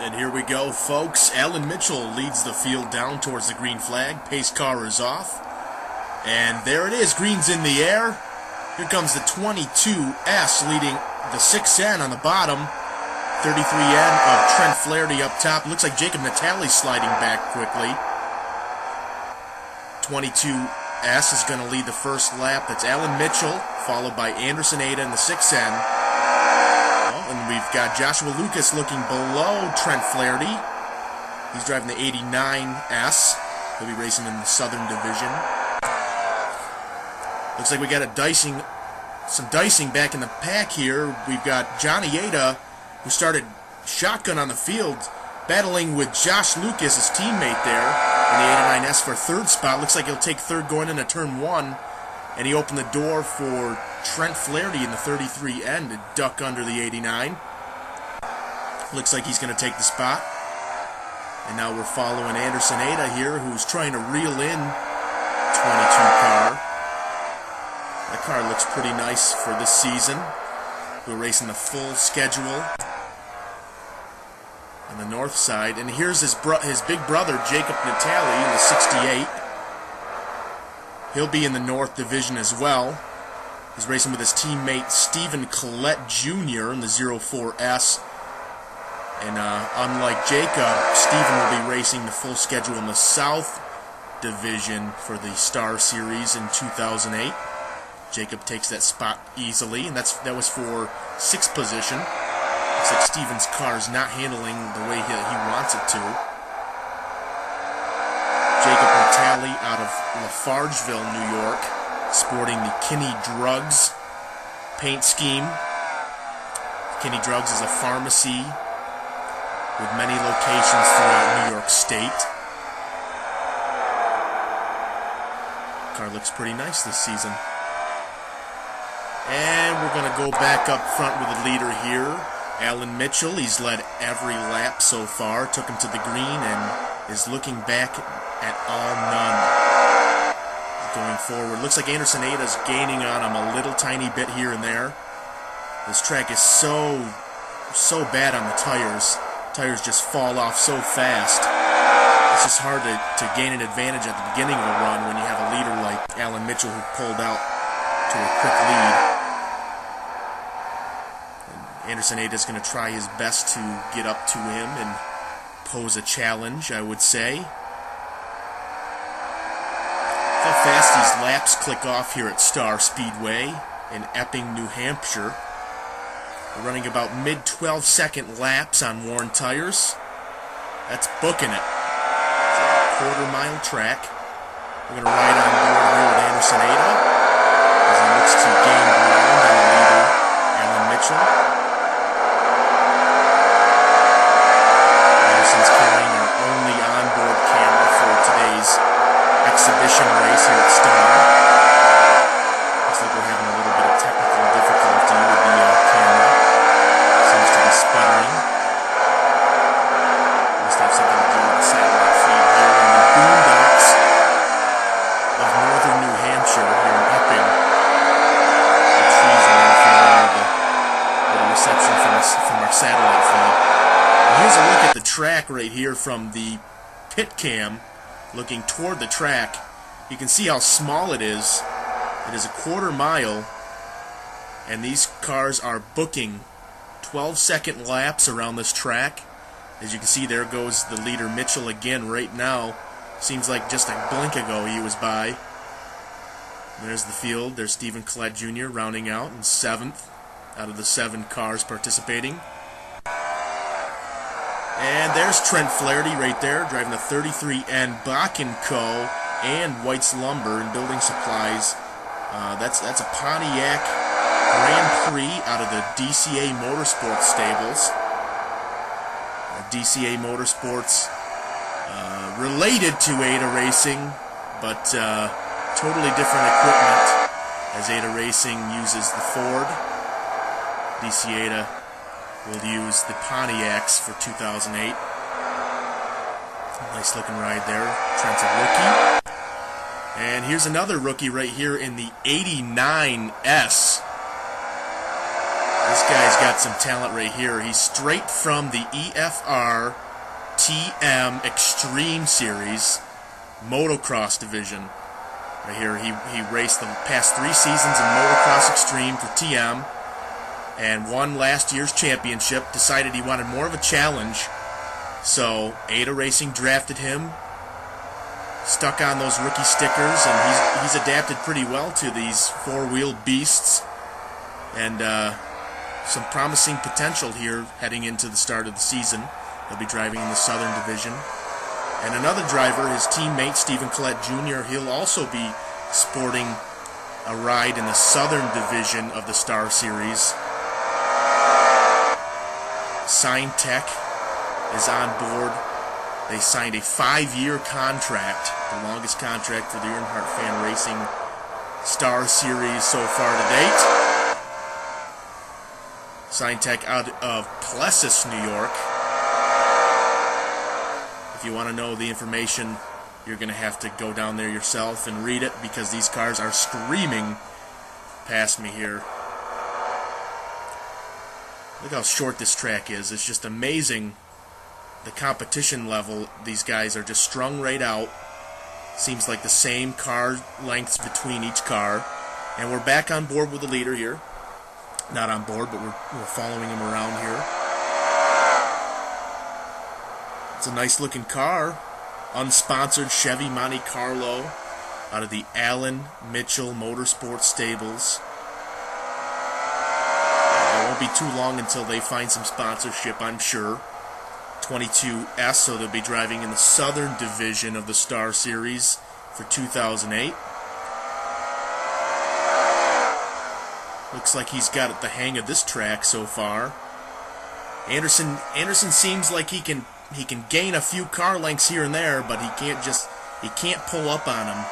And here we go, folks. Alan Mitchell leads the field down towards the green flag. Pace car is off. And there it is. Green's in the air. Here comes the 22S leading the 6N on the bottom. 33N of Trent Flaherty up top. Looks like Jacob Natale sliding back quickly. 22S is going to lead the first lap. That's Alan Mitchell, followed by Anderson Ada in the 6N. And we've got Joshua Lucas looking below Trent Flaherty. He's driving the 89S. He'll be racing in the Southern Division. Looks like we got some dicing back in the pack here. We've got Johnny Ada, who started shotgun on the field, battling with Josh Lucas, his teammate there, in the 89S for third spot. Looks like he'll take third going into turn one. And he opened the door for Trent Flaherty in the 33N to duck under the 89. Looks like he's going to take the spot. And now we're following Anderson Ada here, who's trying to reel in 22 car. That car looks pretty nice for this season. We're racing the full schedule on the north side. And here's his big brother, Jacob Natale, in the 68. He'll be in the North Division as well. He's racing with his teammate Stephen Collette Jr. in the 04S. And unlike Jacob, Stephen will be racing the full schedule in the South Division for the Star Series in 2008. Jacob takes that spot easily, and that was for 6th position. Looks like Stephen's car is not handling the way he wants it to. Jacob Natale out of Lafargeville, New York, sporting the Kinney Drugs paint scheme. Kinney Drugs is a pharmacy with many locations throughout New York State. Car looks pretty nice this season. And we're going to go back up front with the leader here, Alan Mitchell. He's led every lap so far, took him to the green, and is looking back at all none going forward. Looks like Anderson Ada's gaining on him a little tiny bit here and there. This track is so bad on the tires. Tires just fall off so fast. It's just hard to gain an advantage at the beginning of a run when you have a leader like Alan Mitchell who pulled out to a quick lead. And Anderson Ada's going to try his best to get up to him and pose a challenge, I would say. How fast these laps click off here at Star Speedway in Epping, New Hampshire. We're running about mid-12-second laps on worn tires. That's booking it. It's a quarter-mile track. We're going to ride on board here with Anderson Ada as he looks to gain ground on the leader, Alan Mitchell. Anderson's carrying our only onboard camera for today's exhibition race here at Star. Looks like we're having a little bit of technical difficulty with the camera. Seems to be sputtering. Must have something to do with the satellite feed here in the boondocks of northern New Hampshire here in Epping. The trees are off here with the reception from our satellite feed. And here's a look at the track right here from the pit cam. Looking toward the track, you can see how small it is. It is a quarter mile, and these cars are booking 12-second laps around this track. As you can see, there goes the leader Mitchell again right now. Seems like just a blink ago he was by. There's the field. There's Stephen Collette Jr. rounding out in 7th out of the 7 cars participating. And there's Trent Flaherty right there, driving the 33N Bach & Co. and White's Lumber and Building Supplies. That's a Pontiac Grand Prix out of the DCA Motorsports stables. DCA Motorsports related to Ada Racing, but totally different equipment, as Ada Racing uses the Ford. DC Ada will use the Pontiacs for 2008. Nice looking ride there. Trent's a rookie. And here's another rookie right here in the 89S. This guy's got some talent right here. He's straight from the EFR TM Extreme Series motocross division. Right here, he raced the past 3 seasons in motocross extreme for TM and won last year's championship. Decided he wanted more of a challenge, so Ada Racing drafted him, stuck on those rookie stickers, and he's adapted pretty well to these 4-wheel beasts, and some promising potential here heading into the start of the season. He'll be driving in the Southern Division. And another driver, his teammate Stephen Collette Jr., he'll also be sporting a ride in the Southern Division of the Star Series. Sign Tech is on board. They signed a 5-year contract, the longest contract for the Earnhardt Fan Racing Star Series so far to date. Sign Tech out of Plessis, New York. If you want to know the information, you're going to have to go down there yourself and read it, because these cars are screaming past me here. Look how short this track is. It's just amazing the competition level. These guys are just strung right out. Seems like the same car lengths between each car. And we're back on board with the leader here. Not on board, but we're following him around here. It's a nice looking car. Unsponsored Chevy Monte Carlo out of the Alan Mitchell Motorsports stables. It won't be too long until they find some sponsorship, I'm sure. 22S, so they'll be driving in the Southern Division of the Star Series for 2008. Looks like he's got the hang of this track so far. Anderson seems like he can gain a few car lengths here and there, but he can't pull up on him.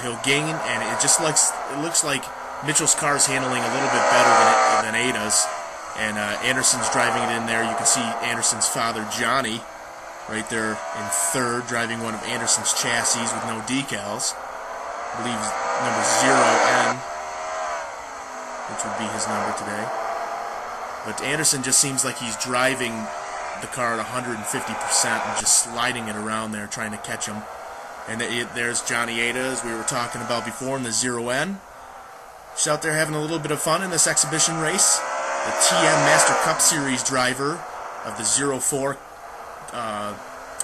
He'll gain, and it looks like Mitchell's car is handling a little bit better than Ada's, and Anderson's driving it in there. You can see Anderson's father, Johnny, right there in third, driving one of Anderson's chassis with no decals. I believe number 0N, which would be his number today. But Anderson just seems like he's driving the car at 150% and just sliding it around there, trying to catch him. And there's Johnny Ada, as we were talking about before, in the 0N. Just out there having a little bit of fun in this exhibition race. The TM Master Cup Series driver of the 04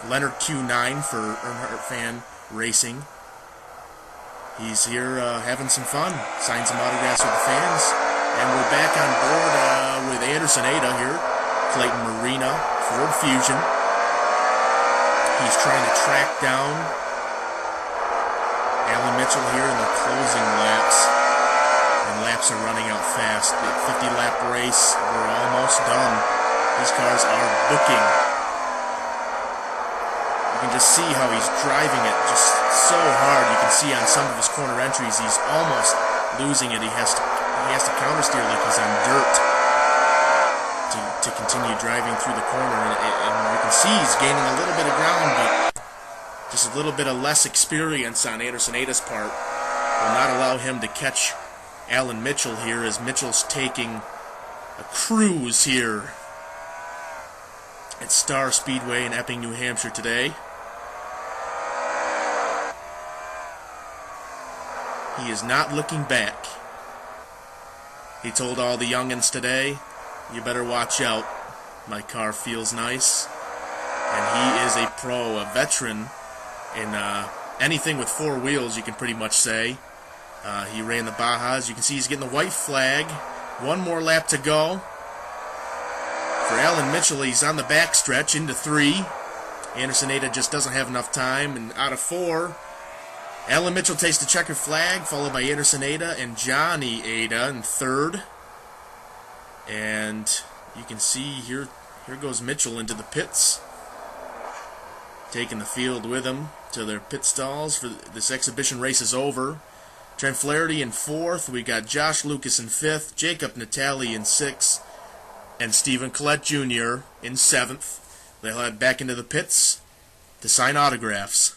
Leonard Q9 for Earnhardt Fan Racing. He's here having some fun, signed some autographs with the fans. And we're back on board with Anderson Ada here. Clayton Marina, Ford Fusion. He's trying to track down Alan Mitchell here in the closing laps. And laps are running out fast. The 50-lap race, we're almost done. These cars are booking. You can just see how he's driving it just so hard. You can see on some of his corner entries he's almost losing it. He has to countersteer like he's on dirt to continue driving through the corner, and you can see he's gaining a little bit of ground, but just a little bit of less experience on Anderson Ada's part will not allow him to catch Alan Mitchell here, as Mitchell's taking a cruise here at Star Speedway in Epping, New Hampshire today. He is not looking back. He told all the youngins today, "You better watch out. My car feels nice." And he is a pro, a veteran in anything with 4 wheels, you can pretty much say. He ran the Bajas. You can see he's getting the white flag. One more lap to go. For Alan Mitchell, he's on the back stretch into 3. Anderson Ada just doesn't have enough time, and out of 4, Alan Mitchell takes the checkered flag, followed by Anderson Ada and Johnny Ada in 3rd. And you can see here goes Mitchell into the pits, taking the field with him to their pit stalls. For this exhibition race is over. Trent Flaherty in 4th. We got Josh Lucas in 5th, Jacob Natali in 6th, and Stephen Collette Jr. in 7th. They'll head back into the pits to sign autographs.